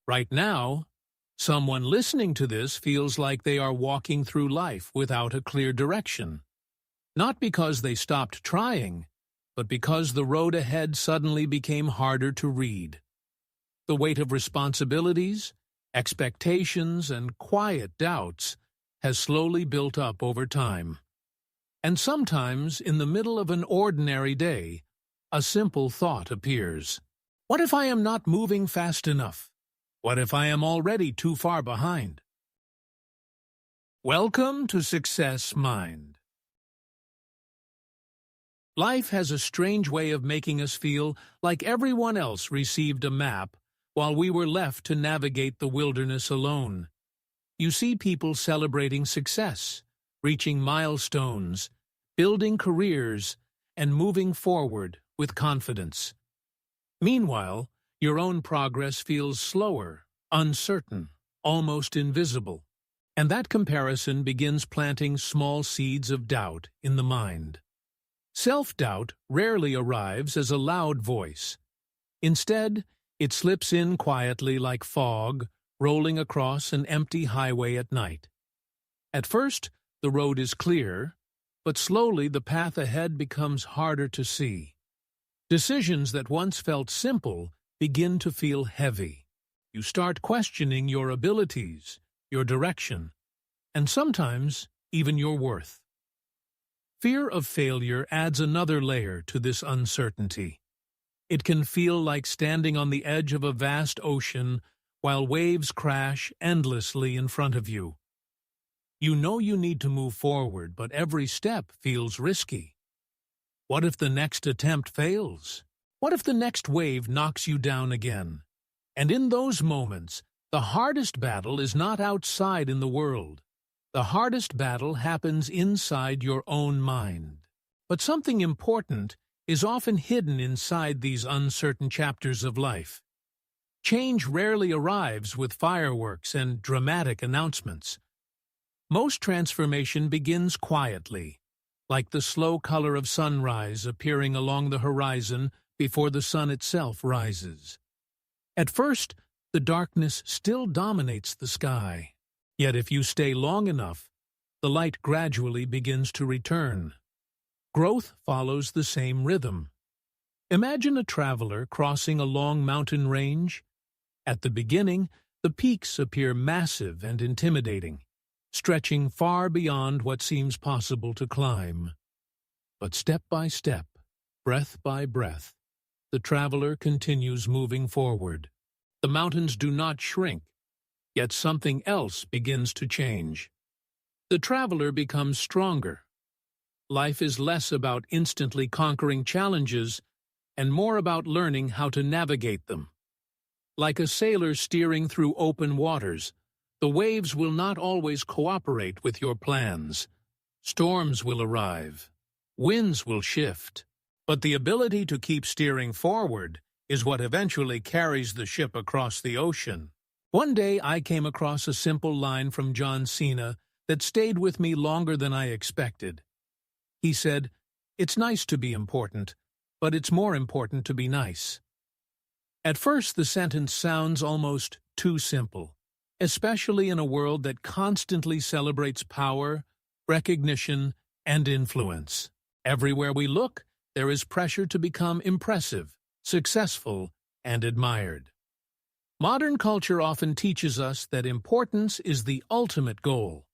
Right now, someone listening to this feels like they are walking through life without a clear direction. Not because they stopped trying, but because the road ahead suddenly became harder to read. The weight of responsibilities, expectations, and quiet doubts has slowly built up over time. And sometimes, in the middle of an ordinary day, a simple thought appears. What if I am not moving fast enough? What if I am already too far behind? Welcome to Success Mind. Life has a strange way of making us feel like everyone else received a map while we were left to navigate the wilderness alone. You see people celebrating success, reaching milestones, building careers, and moving forward with confidence. Meanwhile, your own progress feels slower, uncertain, almost invisible, and that comparison begins planting small seeds of doubt in the mind. Self-doubt rarely arrives as a loud voice. Instead, it slips in quietly like fog, rolling across an empty highway at night. At first, the road is clear, but slowly the path ahead becomes harder to see. Decisions that once felt simple begin to feel heavy. You start questioning your abilities, your direction, and sometimes even your worth. Fear of failure adds another layer to this uncertainty. It can feel like standing on the edge of a vast ocean while waves crash endlessly in front of you. You know you need to move forward, but every step feels risky. What if the next attempt fails? What if the next wave knocks you down again? And in those moments, the hardest battle is not outside in the world. The hardest battle happens inside your own mind. But something important is often hidden inside these uncertain chapters of life. Change rarely arrives with fireworks and dramatic announcements. Most transformation begins quietly, like the slow color of sunrise appearing along the horizon before the sun itself rises. At first, the darkness still dominates the sky. Yet if you stay long enough, the light gradually begins to return. Growth follows the same rhythm. Imagine a traveler crossing a long mountain range. At the beginning, the peaks appear massive and intimidating, stretching far beyond what seems possible to climb. But step by step, breath by breath, the traveler continues moving forward. The mountains do not shrink, yet something else begins to change. The traveler becomes stronger. Life is less about instantly conquering challenges and more about learning how to navigate them. Like a sailor steering through open waters, the waves will not always cooperate with your plans. Storms will arrive. Winds will shift. But the ability to keep steering forward is what eventually carries the ship across the ocean. One day I came across a simple line from John Cena that stayed with me longer than I expected. He said, "It's nice to be important, but it's more important to be nice." At first the sentence sounds almost too simple, especially in a world that constantly celebrates power, recognition, and influence. Everywhere we look, there is pressure to become impressive, successful, and admired. Modern culture often teaches us that importance is the ultimate goal.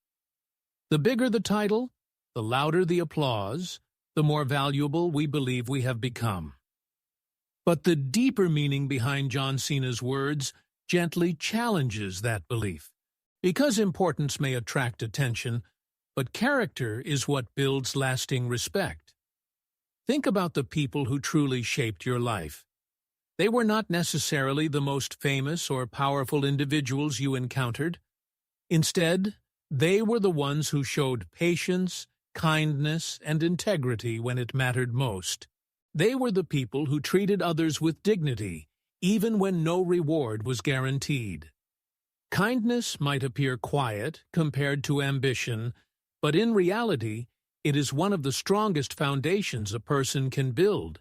The bigger the title, the louder the applause, the more valuable we believe we have become. But the deeper meaning behind John Cena's words gently challenges that belief. Because importance may attract attention, but character is what builds lasting respect. Think about the people who truly shaped your life. They were not necessarily the most famous or powerful individuals you encountered. Instead, they were the ones who showed patience, kindness, and integrity when it mattered most. They were the people who treated others with dignity, even when no reward was guaranteed. Kindness might appear quiet compared to ambition, but in reality, it is one of the strongest foundations a person can build.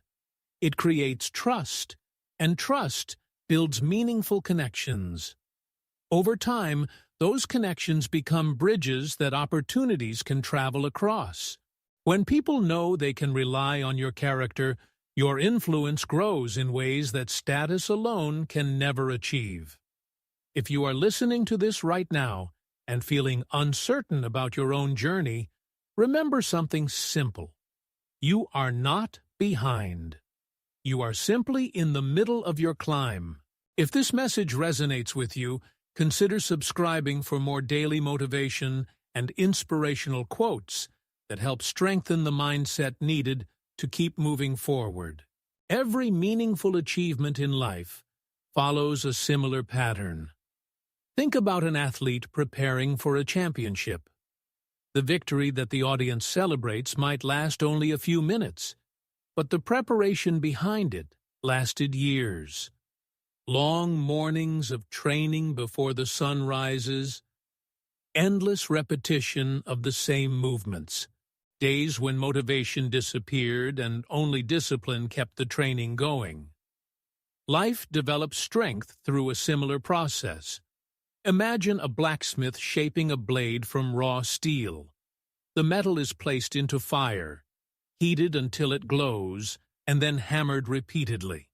It creates trust, and trust builds meaningful connections. Over time, those connections become bridges that opportunities can travel across. When people know they can rely on your character, your influence grows in ways that status alone can never achieve. If you are listening to this right now and feeling uncertain about your own journey, remember something simple. You are not behind. You are simply in the middle of your climb. If this message resonates with you, consider subscribing for more daily motivation and inspirational quotes that help strengthen the mindset needed to keep moving forward. Every meaningful achievement in life follows a similar pattern. Think about an athlete preparing for a championship. The victory that the audience celebrates might last only a few minutes, but the preparation behind it lasted years. Long mornings of training before the sun rises, endless repetition of the same movements, days when motivation disappeared and only discipline kept the training going. Life develops strength through a similar process. Imagine a blacksmith shaping a blade from raw steel. The metal is placed into fire, heated until it glows, and then hammered repeatedly.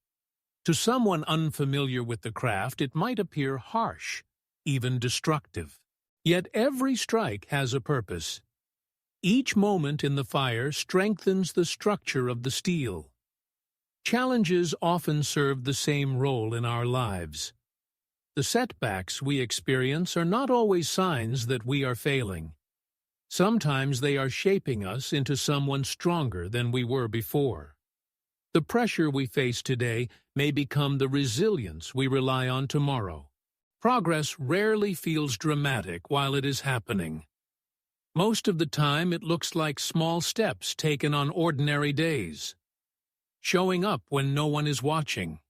To someone unfamiliar with the craft, it might appear harsh, even destructive. Yet every strike has a purpose. Each moment in the fire strengthens the structure of the steel. Challenges often serve the same role in our lives. The setbacks we experience are not always signs that we are failing. Sometimes they are shaping us into someone stronger than we were before. The pressure we face today may become the resilience we rely on tomorrow. Progress rarely feels dramatic while it is happening. Most of the time it looks like small steps taken on ordinary days. Showing up when no one is watching.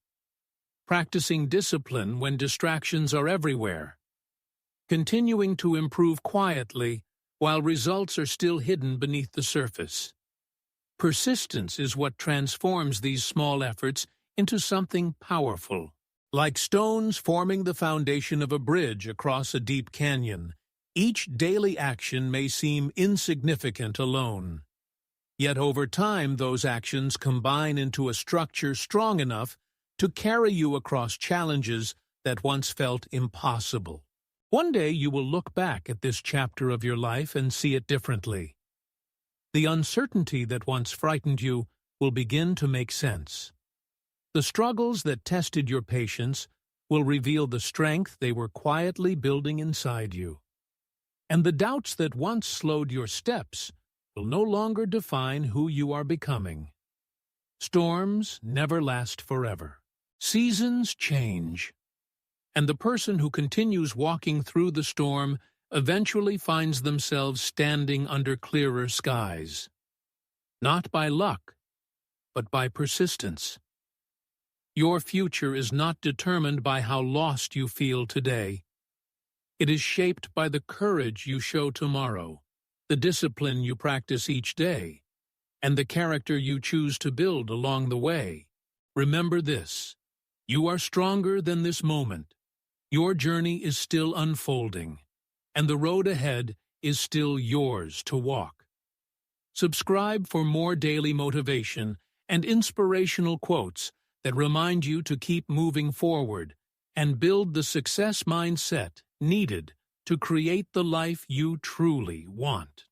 Practicing discipline when distractions are everywhere. Continuing to improve quietly while results are still hidden beneath the surface. Persistence is what transforms these small efforts into something powerful. Like stones forming the foundation of a bridge across a deep canyon, each daily action may seem insignificant alone. Yet over time, those actions combine into a structure strong enough to carry you across challenges that once felt impossible. One day you will look back at this chapter of your life and see it differently. The uncertainty that once frightened you will begin to make sense. The struggles that tested your patience will reveal the strength they were quietly building inside you. And the doubts that once slowed your steps will no longer define who you are becoming. Storms never last forever. Seasons change. And the person who continues walking through the storm eventually finds themselves standing under clearer skies. Not by luck, but by persistence. Your future is not determined by how lost you feel today. It is shaped by the courage you show tomorrow, the discipline you practice each day, and the character you choose to build along the way. Remember this: you are stronger than this moment. Your journey is still unfolding, and the road ahead is still yours to walk. Subscribe for more daily motivation and inspirational quotes that remind you to keep moving forward and build the success mindset needed to create the life you truly want.